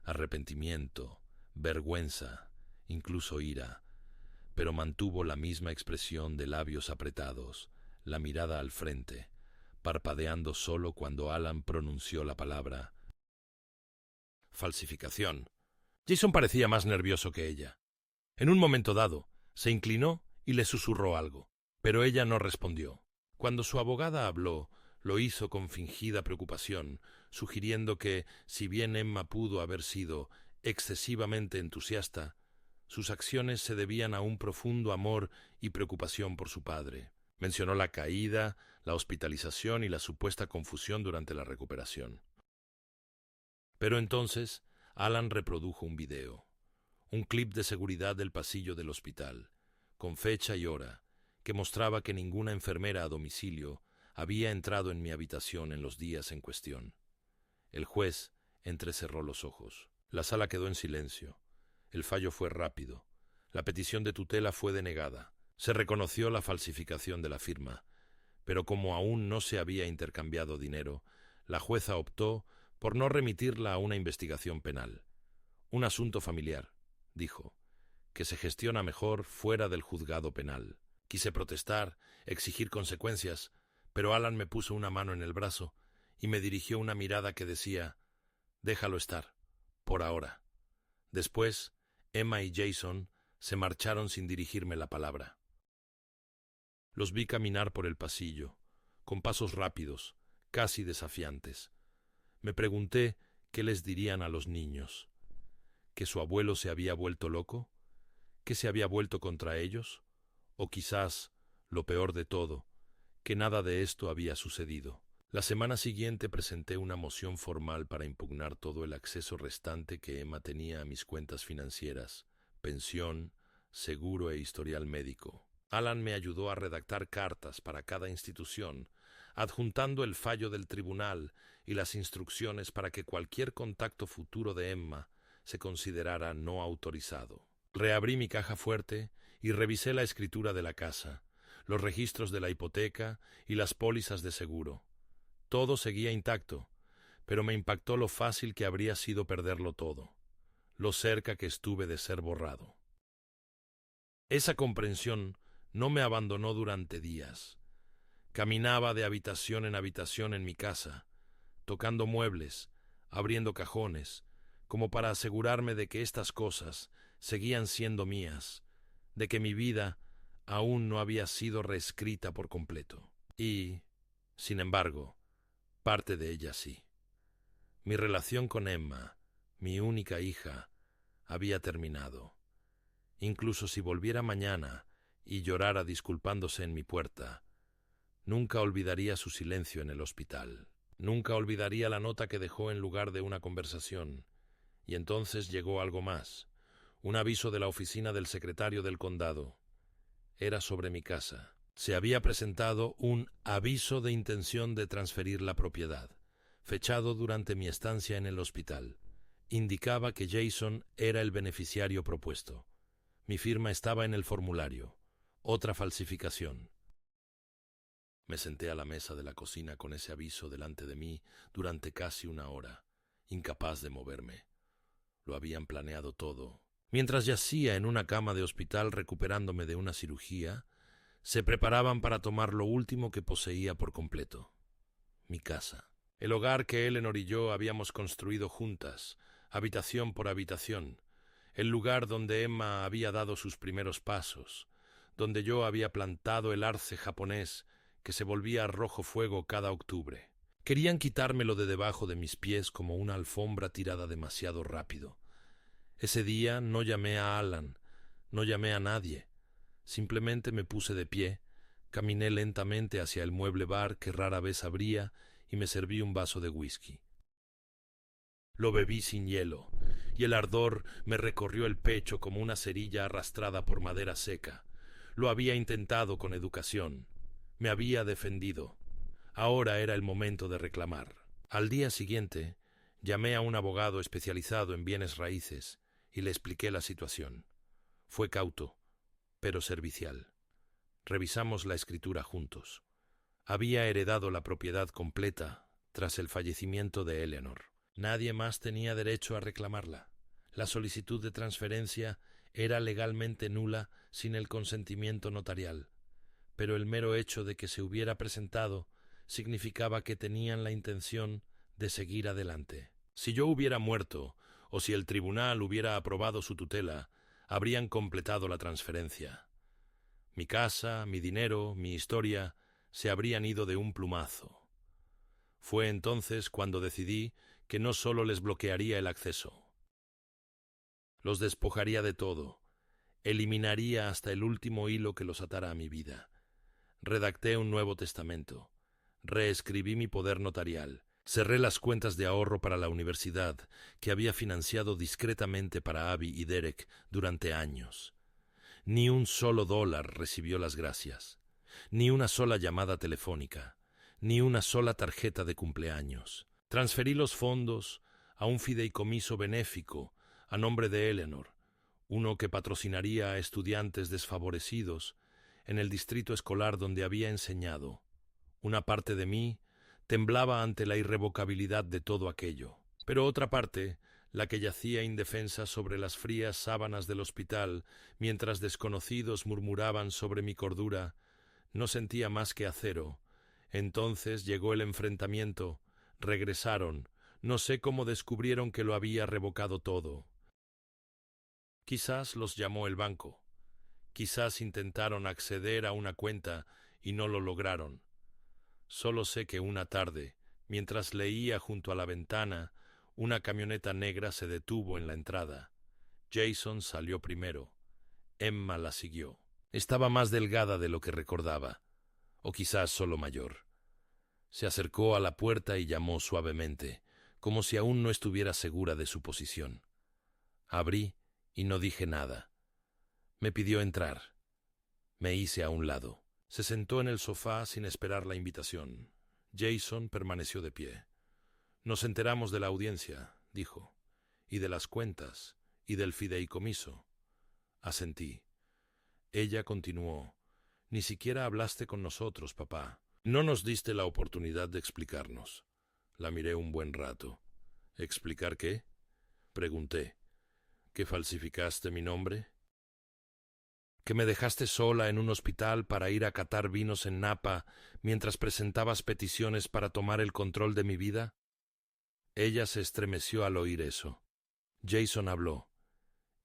arrepentimiento, vergüenza, incluso ira, pero mantuvo la misma expresión de labios apretados, la mirada al frente, parpadeando solo cuando Alan pronunció la palabra falsificación. Jason parecía más nervioso que ella. En un momento dado, se inclinó y le susurró algo, pero ella no respondió. Cuando su abogada habló, lo hizo con fingida preocupación, sugiriendo que, si bien Emma pudo haber sido excesivamente entusiasta, sus acciones se debían a un profundo amor y preocupación por su padre. Mencionó la caída, la hospitalización y la supuesta confusión durante la recuperación. Pero entonces, Alan reprodujo un video, un clip de seguridad del pasillo del hospital, con fecha y hora, que mostraba que ninguna enfermera a domicilio había entrado en mi habitación en los días en cuestión. El juez entrecerró los ojos. La sala quedó en silencio. El fallo fue rápido. La petición de tutela fue denegada. Se reconoció la falsificación de la firma, pero como aún no se había intercambiado dinero, la jueza optó por no remitirla a una investigación penal. Un asunto familiar, dijo, que se gestiona mejor fuera del juzgado penal. Quise protestar, exigir consecuencias, pero Alan me puso una mano en el brazo y me dirigió una mirada que decía: déjalo estar, por ahora. Después, Emma y Jason se marcharon sin dirigirme la palabra. Los vi caminar por el pasillo, con pasos rápidos, casi desafiantes. Me pregunté qué les dirían a los niños. ¿Que su abuelo se había vuelto loco? ¿Que se había vuelto contra ellos? O quizás, lo peor de todo, que nada de esto había sucedido. La semana siguiente presenté una moción formal para impugnar todo el acceso restante que Emma tenía a mis cuentas financieras, pensión, seguro e historial médico. Alan me ayudó a redactar cartas para cada institución, adjuntando el fallo del tribunal y las instrucciones para que cualquier contacto futuro de Emma se considerara no autorizado. Reabrí mi caja fuerte y revisé la escritura de la casa, los registros de la hipoteca y las pólizas de seguro. Todo seguía intacto, pero me impactó lo fácil que habría sido perderlo todo, lo cerca que estuve de ser borrado. Esa comprensión no me abandonó durante días. Caminaba de habitación en mi casa, tocando muebles, abriendo cajones, como para asegurarme de que estas cosas seguían siendo mías, de que mi vida aún no había sido reescrita por completo. Y, sin embargo, parte de ella sí. Mi relación con Emma, mi única hija, había terminado. Incluso si volviera mañana y llorara disculpándose en mi puerta, nunca olvidaría su silencio en el hospital. Nunca olvidaría la nota que dejó en lugar de una conversación. Y entonces llegó algo más. Un aviso de la oficina del secretario del condado. Era sobre mi casa. Se había presentado un aviso de intención de transferir la propiedad, fechado durante mi estancia en el hospital. Indicaba que Jason era el beneficiario propuesto. Mi firma estaba en el formulario. Otra falsificación. Me senté a la mesa de la cocina con ese aviso delante de mí durante casi una hora, incapaz de moverme. Lo habían planeado todo. Mientras yacía en una cama de hospital recuperándome de una cirugía, se preparaban para tomar lo último que poseía por completo: mi casa. El hogar que Eleanor y yo habíamos construido juntas, habitación por habitación, el lugar donde Emma había dado sus primeros pasos, donde yo había plantado el arce japonés que se volvía rojo fuego cada octubre. Querían quitármelo de debajo de mis pies como una alfombra tirada demasiado rápido. Ese día no llamé a Alan, no llamé a nadie. Simplemente me puse de pie, caminé lentamente hacia el mueble bar que rara vez abría y me serví un vaso de whisky. Lo bebí sin hielo, y el ardor me recorrió el pecho como una cerilla arrastrada por madera seca. Lo había intentado con educación. Me había defendido. Ahora era el momento de reclamar. Al día siguiente, llamé a un abogado especializado en bienes raíces y le expliqué la situación. Fue cauto, pero servicial. Revisamos la escritura juntos. Había heredado la propiedad completa tras el fallecimiento de Eleanor. Nadie más tenía derecho a reclamarla. La solicitud de transferencia era legalmente nula sin el consentimiento notarial, pero el mero hecho de que se hubiera presentado significaba que tenían la intención de seguir adelante. Si yo hubiera muerto, o si el tribunal hubiera aprobado su tutela, habrían completado la transferencia. Mi casa, mi dinero, mi historia se habrían ido de un plumazo. Fue entonces cuando decidí que no solo les bloquearía el acceso. Los despojaría de todo. Eliminaría hasta el último hilo que los atara a mi vida. Redacté un nuevo testamento. Reescribí mi poder notarial. Cerré las cuentas de ahorro para la universidad que había financiado discretamente para Abby y Derek durante años. Ni un solo dólar recibió las gracias. Ni una sola llamada telefónica. Ni una sola tarjeta de cumpleaños. Transferí los fondos a un fideicomiso benéfico a nombre de Eleanor, uno que patrocinaría a estudiantes desfavorecidos en el distrito escolar donde había enseñado. Una parte de mí temblaba ante la irrevocabilidad de todo aquello, pero otra parte, la que yacía indefensa sobre las frías sábanas del hospital mientras desconocidos murmuraban sobre mi cordura, no sentía más que acero. Entonces llegó el enfrentamiento. Regresaron. No sé cómo descubrieron que lo había revocado todo. Quizás los llamó el banco. Quizás intentaron acceder a una cuenta y no lo lograron. Solo sé que una tarde, mientras leía junto a la ventana, una camioneta negra se detuvo en la entrada. Jason salió primero. Emma la siguió. Estaba más delgada de lo que recordaba, o quizás solo mayor. Se acercó a la puerta y llamó suavemente, como si aún no estuviera segura de su posición. Abrí y no dije nada. Me pidió entrar. Me hice a un lado. Se sentó en el sofá sin esperar la invitación. Jason permaneció de pie. Nos enteramos de la audiencia, dijo, y de las cuentas, y del fideicomiso. Asentí. Ella continuó. Ni siquiera hablaste con nosotros, papá. No nos diste la oportunidad de explicarnos. La miré un buen rato. ¿Explicar qué? Pregunté. ¿Que falsificaste mi nombre? ¿Que me dejaste sola en un hospital para ir a catar vinos en Napa mientras presentabas peticiones para tomar el control de mi vida? Ella se estremeció al oír eso. Jason habló.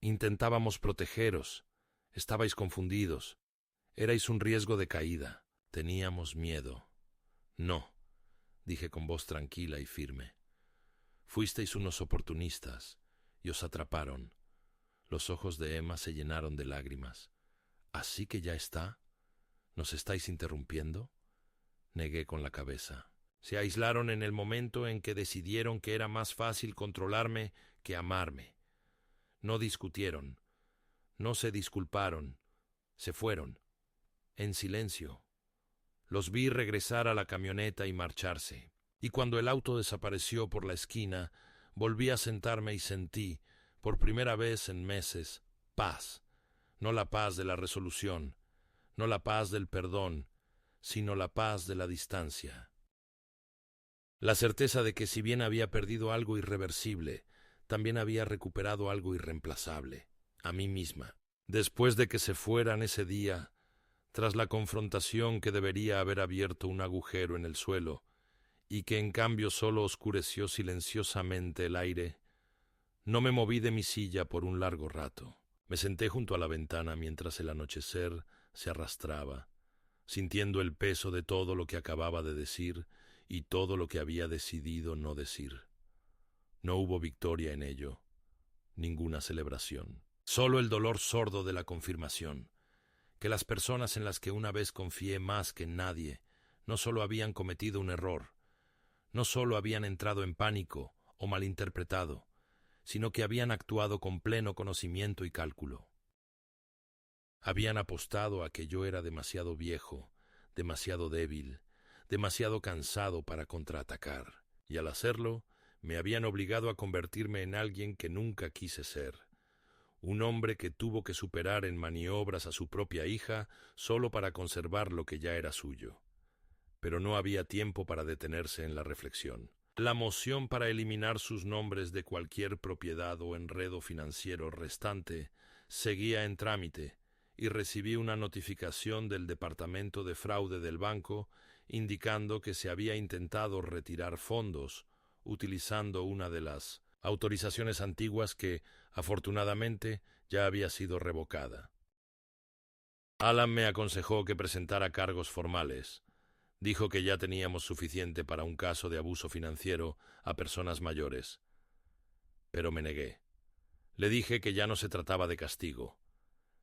Intentábamos protegeros. Estabais confundidos. Erais un riesgo de caída. Teníamos miedo. No, dije con voz tranquila y firme. Fuisteis unos oportunistas y os atraparon. Los ojos de Emma se llenaron de lágrimas. ¿Así que ya está? ¿Nos estáis interrumpiendo? Negué con la cabeza. Se aislaron en el momento en que decidieron que era más fácil controlarme que amarme. No discutieron. No se disculparon. Se fueron. En silencio. Los vi regresar a la camioneta y marcharse. Y cuando el auto desapareció por la esquina, volví a sentarme y sentí, por primera vez en meses, paz. No la paz de la resolución, no la paz del perdón, sino la paz de la distancia. La certeza de que si bien había perdido algo irreversible, también había recuperado algo irreemplazable, a mí misma. Después de que se fueran ese día, tras la confrontación que debería haber abierto un agujero en el suelo, y que en cambio solo oscureció silenciosamente el aire, no me moví de mi silla por un largo rato. Me senté junto a la ventana mientras el anochecer se arrastraba, sintiendo el peso de todo lo que acababa de decir y todo lo que había decidido no decir. No hubo victoria en ello, ninguna celebración. Solo el dolor sordo de la confirmación, que las personas en las que una vez confié más que en nadie, no solo habían cometido un error, no solo habían entrado en pánico o malinterpretado, sino que habían actuado con pleno conocimiento y cálculo. Habían apostado a que yo era demasiado viejo, demasiado débil, demasiado cansado para contraatacar, y al hacerlo, me habían obligado a convertirme en alguien que nunca quise ser, un hombre que tuvo que superar en maniobras a su propia hija solo para conservar lo que ya era suyo. Pero no había tiempo para detenerse en la reflexión. La moción para eliminar sus nombres de cualquier propiedad o enredo financiero restante seguía en trámite y recibí una notificación del Departamento de Fraude del banco indicando que se había intentado retirar fondos utilizando una de las autorizaciones antiguas que, afortunadamente, ya había sido revocada. Alan me aconsejó que presentara cargos formales. Dijo que ya teníamos suficiente para un caso de abuso financiero a personas mayores. Pero me negué. Le dije que ya no se trataba de castigo.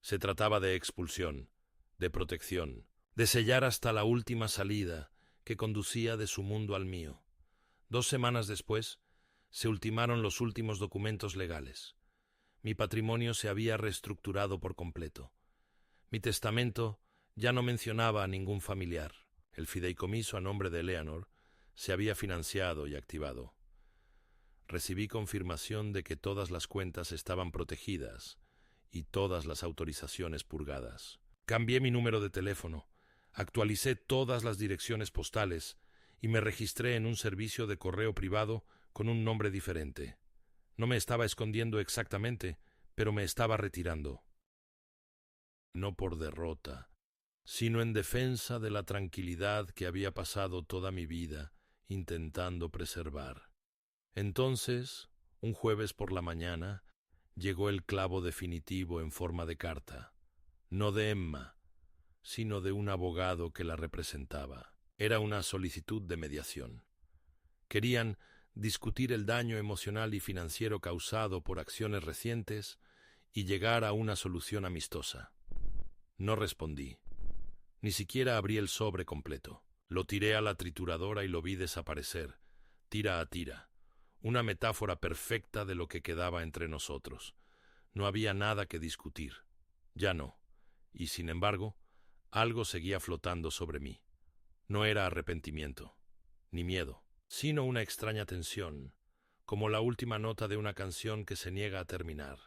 Se trataba de expulsión, de protección, de sellar hasta la última salida que conducía de su mundo al mío. 2 semanas después, se ultimaron los últimos documentos legales. Mi patrimonio se había reestructurado por completo. Mi testamento ya no mencionaba a ningún familiar. El fideicomiso a nombre de Eleanor se había financiado y activado. Recibí confirmación de que todas las cuentas estaban protegidas y todas las autorizaciones purgadas. Cambié mi número de teléfono, actualicé todas las direcciones postales y me registré en un servicio de correo privado con un nombre diferente. No me estaba escondiendo exactamente, pero me estaba retirando. No por derrota, sino en defensa de la tranquilidad que había pasado toda mi vida intentando preservar. Entonces, un jueves por la mañana, llegó el clavo definitivo en forma de carta, no de Emma, sino de un abogado que la representaba. Era una solicitud de mediación. Querían discutir el daño emocional y financiero causado por acciones recientes y llegar a una solución amistosa. No respondí. Ni siquiera abrí el sobre completo. Lo tiré a la trituradora y lo vi desaparecer, tira a tira. Una metáfora perfecta de lo que quedaba entre nosotros. No había nada que discutir. Ya no. Y sin embargo, algo seguía flotando sobre mí. No era arrepentimiento, ni miedo, sino una extraña tensión, como la última nota de una canción que se niega a terminar.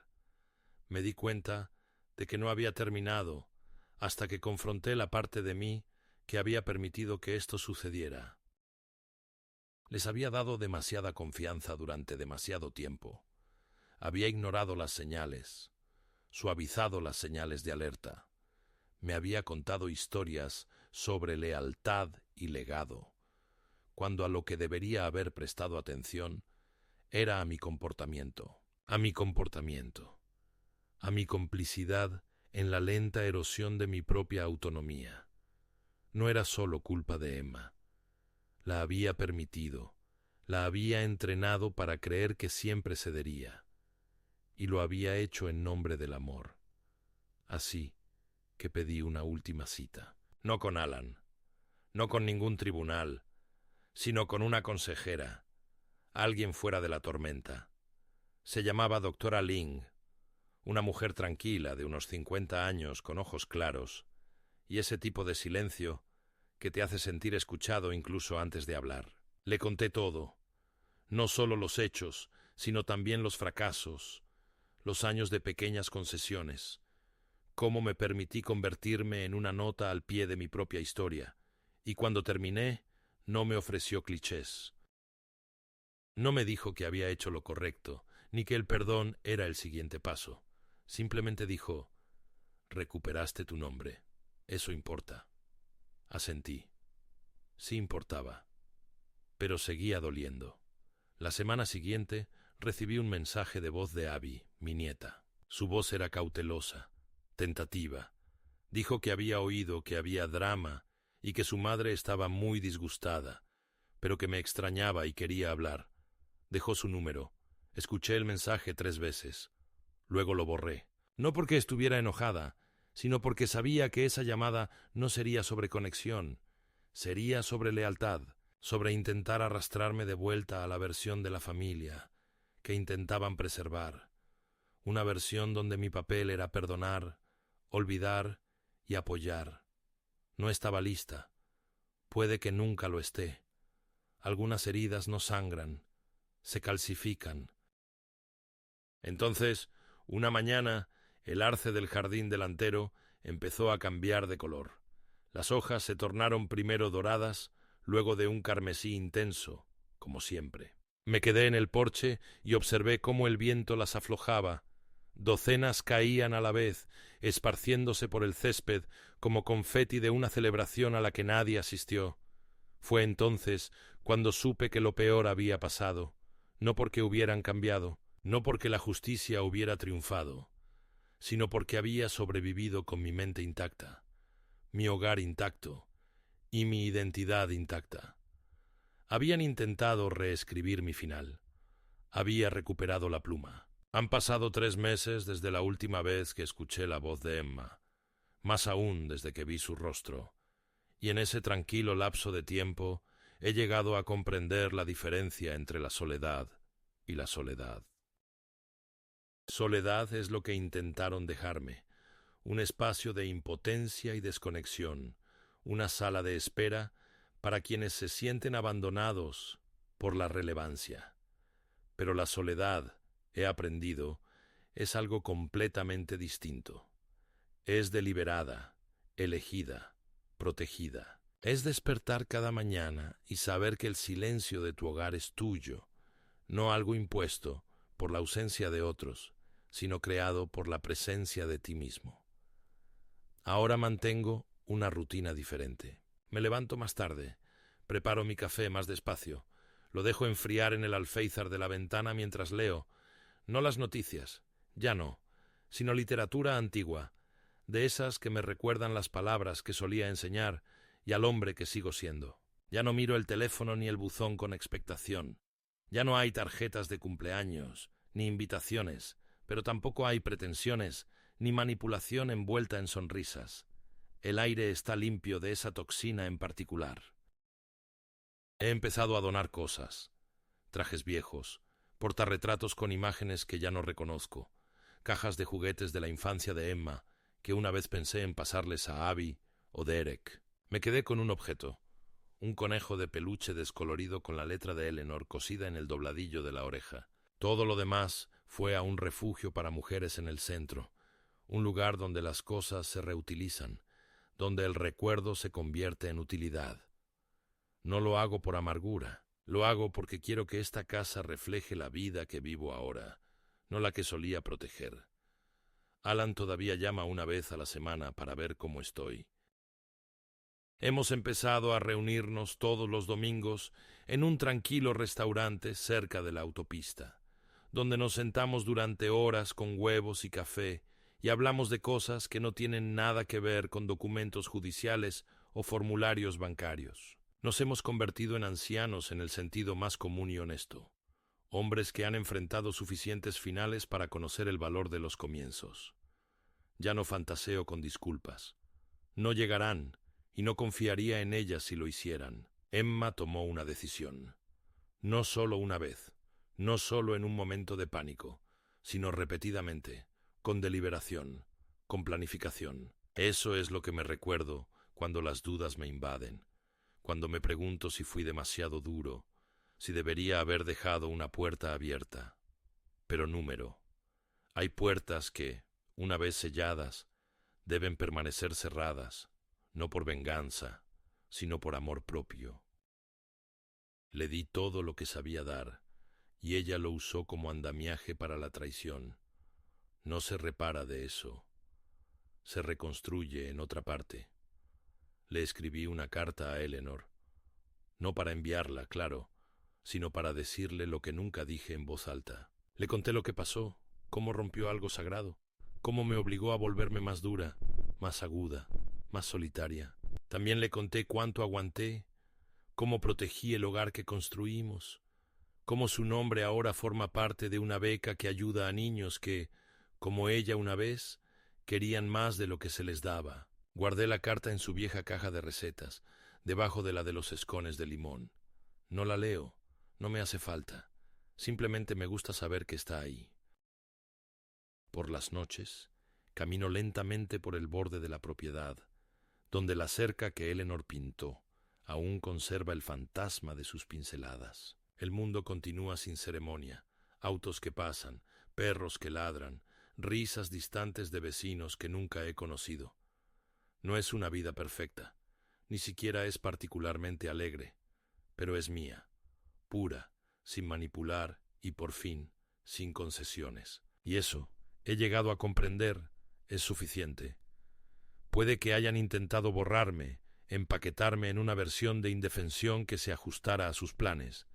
Me di cuenta de que no había terminado hasta que confronté la parte de mí que había permitido que esto sucediera. Les había dado demasiada confianza durante demasiado tiempo. Había ignorado las señales, suavizado las señales de alerta. Me había contado historias sobre lealtad y legado, cuando a lo que debería haber prestado atención era a mi comportamiento, a mi complicidad en la lenta erosión de mi propia autonomía. No era solo culpa de Emma. La había permitido, la había entrenado para creer que siempre cedería, y lo había hecho en nombre del amor. Así que pedí una última cita. No con Alan, no con ningún tribunal, sino con una consejera, alguien fuera de la tormenta. Se llamaba doctora Ling, una mujer tranquila de unos 50 años con ojos claros, y ese tipo de silencio que te hace sentir escuchado incluso antes de hablar. Le conté todo, no solo los hechos, sino también los fracasos, los años de pequeñas concesiones, cómo me permití convertirme en una nota al pie de mi propia historia, y cuando terminé, no me ofreció clichés. No me dijo que había hecho lo correcto, ni que el perdón era el siguiente paso. Simplemente dijo: recuperaste tu nombre. Eso importa. Asentí. Sí importaba. Pero seguía doliendo. La semana siguiente recibí un mensaje de voz de Abby, mi nieta. Su voz era cautelosa, tentativa. Dijo que había oído que había drama y que su madre estaba muy disgustada, pero que me extrañaba y quería hablar. Dejó su número. Escuché el mensaje 3 veces. Luego lo borré. No porque estuviera enojada, sino porque sabía que esa llamada no sería sobre conexión, sería sobre lealtad, sobre intentar arrastrarme de vuelta a la versión de la familia que intentaban preservar, una versión donde mi papel era perdonar, olvidar y apoyar. No estaba lista. Puede que nunca lo esté. Algunas heridas no sangran, se calcifican. Entonces, una mañana, el arce del jardín delantero empezó a cambiar de color. Las hojas se tornaron primero doradas, luego de un carmesí intenso, como siempre. Me quedé en el porche y observé cómo el viento las aflojaba. Docenas caían a la vez, esparciéndose por el césped como confeti de una celebración a la que nadie asistió. Fue entonces cuando supe que lo peor había pasado, no porque hubieran cambiado, no porque la justicia hubiera triunfado, sino porque había sobrevivido con mi mente intacta, mi hogar intacto y mi identidad intacta. Habían intentado reescribir mi final. Había recuperado la pluma. Han pasado 3 meses desde la última vez que escuché la voz de Emma, más aún desde que vi su rostro, y en ese tranquilo lapso de tiempo he llegado a comprender la diferencia entre la soledad y la soledad. Soledad es lo que intentaron dejarme, un espacio de impotencia y desconexión, una sala de espera para quienes se sienten abandonados por la relevancia. Pero la soledad, he aprendido, es algo completamente distinto. Es deliberada, elegida, protegida. Es despertar cada mañana y saber que el silencio de tu hogar es tuyo, no algo impuesto por la ausencia de otros, sino creado por la presencia de ti mismo. Ahora mantengo una rutina diferente. Me levanto más tarde, preparo mi café más despacio, lo dejo enfriar en el alféizar de la ventana mientras leo, no las noticias, ya no, sino literatura antigua, de esas que me recuerdan las palabras que solía enseñar y al hombre que sigo siendo. Ya no miro el teléfono ni el buzón con expectación. Ya no hay tarjetas de cumpleaños, ni invitaciones, pero tampoco hay pretensiones, ni manipulación envuelta en sonrisas. El aire está limpio de esa toxina en particular. He empezado a donar cosas, trajes viejos, portarretratos con imágenes que ya no reconozco, cajas de juguetes de la infancia de Emma, que una vez pensé en pasarles a Abby o Derek. Me quedé con un objeto, un conejo de peluche descolorido con la letra de Eleanor cosida en el dobladillo de la oreja. Todo lo demás fue a un refugio para mujeres en el centro, un lugar donde las cosas se reutilizan, donde el recuerdo se convierte en utilidad. No lo hago por amargura, lo hago porque quiero que esta casa refleje la vida que vivo ahora, no la que solía proteger. Alan todavía llama una vez a la semana para ver cómo estoy. Hemos empezado a reunirnos todos los domingos en un tranquilo restaurante cerca de la autopista, donde nos sentamos durante horas con huevos y café y hablamos de cosas que no tienen nada que ver con documentos judiciales o formularios bancarios. Nos hemos convertido en ancianos en el sentido más común y honesto, hombres que han enfrentado suficientes finales para conocer el valor de los comienzos. Ya no fantaseo con disculpas. No llegarán, y no confiaría en ellas si lo hicieran. Emma tomó una decisión. No solo una vez, no solo en un momento de pánico, sino repetidamente, con deliberación, con planificación. Eso es lo que me recuerdo cuando las dudas me invaden, cuando me pregunto si fui demasiado duro, si debería haber dejado una puerta abierta. Pero hay puertas que, una vez selladas, deben permanecer cerradas, no por venganza, sino por amor propio. Le di todo lo que sabía dar, y ella lo usó como andamiaje para la traición. No se repara de eso, se reconstruye en otra parte. Le escribí una carta a Eleanor, no para enviarla, claro, sino para decirle lo que nunca dije en voz alta. Le conté lo que pasó, cómo rompió algo sagrado, cómo me obligó a volverme más dura, más aguda, más solitaria. También le conté cuánto aguanté, cómo protegí el hogar que construimos, cómo su nombre ahora forma parte de una beca que ayuda a niños que, como ella una vez, querían más de lo que se les daba. Guardé la carta en su vieja caja de recetas, debajo de la de los escones de limón. No la leo, no me hace falta, simplemente me gusta saber que está ahí. Por las noches, camino lentamente por el borde de la propiedad, donde la cerca que Eleanor pintó aún conserva el fantasma de sus pinceladas. El mundo continúa sin ceremonia, autos que pasan, perros que ladran, risas distantes de vecinos que nunca he conocido. No es una vida perfecta, ni siquiera es particularmente alegre, pero es mía, pura, sin manipular y por fin, sin concesiones. Y eso, he llegado a comprender, es suficiente. Puede que hayan intentado borrarme, empaquetarme en una versión de indefensión que se ajustara a sus planes,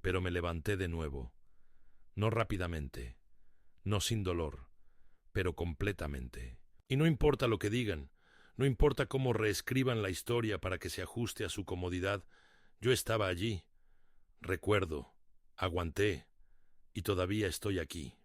pero me levanté de nuevo, no rápidamente, no sin dolor, pero completamente. Y no importa lo que digan, no importa cómo reescriban la historia para que se ajuste a su comodidad, yo estaba allí, recuerdo, aguanté, y todavía estoy aquí.